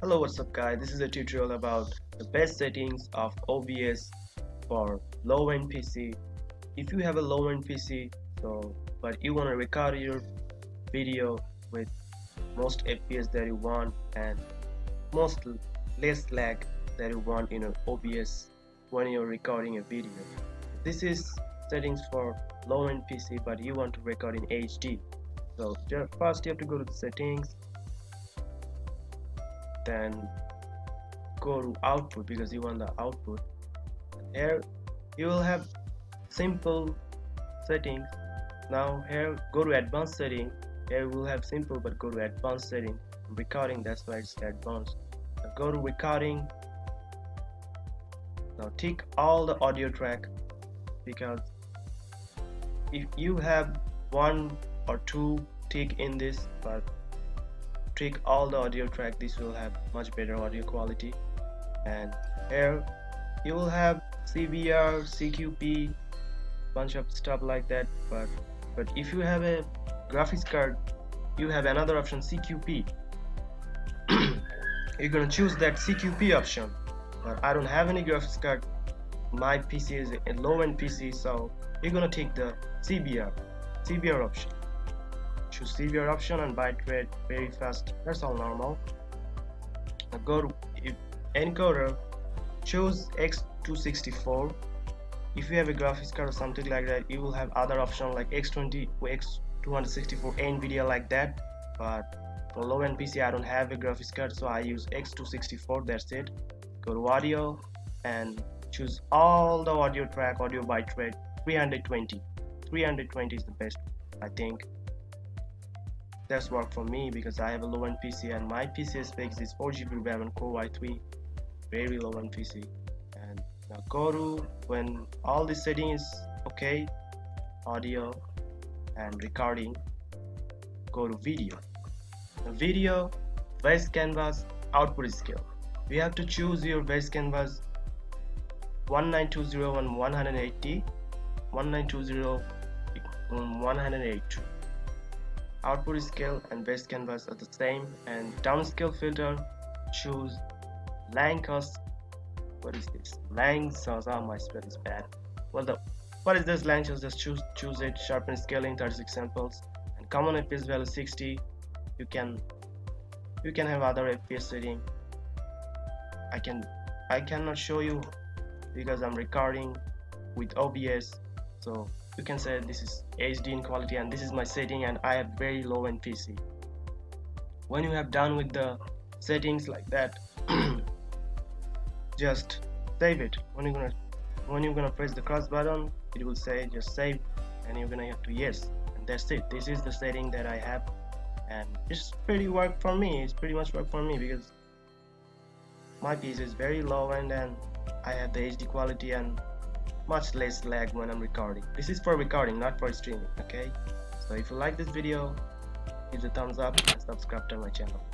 Hello, what's up guys, this is a tutorial about the best settings of OBS for low-end PC. If you have a low-end PC but you want to record your video with most FPS that you want and most less lag that you want in an OBS when you're recording a video. This is settings for low-end PC but you want to record in HD. So first you have to go to the settings, then go to output because you want the output. Here you will have simple settings. Now here go to advanced setting. Here we will have simple, but go to advanced setting. Recording, that's why it's advanced. Now go to recording. Now tick all the audio track, because if you have one or two tick in this, but tick all the audio track, this will have much better audio quality. And here you will have CBR, CQP, bunch of stuff like that, but if you have a graphics card you have another option, CQP. You're gonna choose that CQP option, but I don't have any graphics card, my PC is a low-end PC, so you're gonna take the CBR option. Choose CBR option and bitrate very fast, that's all normal. Now go to encoder, choose X264. If you have a graphics card or something like that, you will have other option like X20 or X264 NVIDIA like that, but for low-end PC I don't have a graphics card, so I use X264, that's it. Go to audio and choose all the audio track, audio bitrate 320 is the best, I think. That's work for me because I have a low-end PC and my PC specs is 4GB RAM and Core i3, very low-end PC. And now go to, when all this setting is okay, audio and recording, go to video. The video, base canvas, output scale. You have to choose your base canvas 1920 and 180, 1920 and 182. Output scale and base canvas are the same, and downscale filter, choose Langcos. What is this? Langcos. Oh, my spell is bad. What is this Langcos? Just choose it. Sharpen scaling 36 samples and common FPS value 60. You can have other FPS setting. I cannot show you because I'm recording with OBS, so you can say this is HD in quality and this is my setting, and I have very low-end PC. When you have done with the settings like that, just save it. When you're gonna press the cross button, it will say just save, and you're gonna have to yes, and that's it. This is the setting that I have, and it's pretty much work for me because my PC is very low-end and I have the HD quality and much less lag when I'm recording. This is for recording, not for streaming, okay? So if you like this video, give it a thumbs up and subscribe to my channel.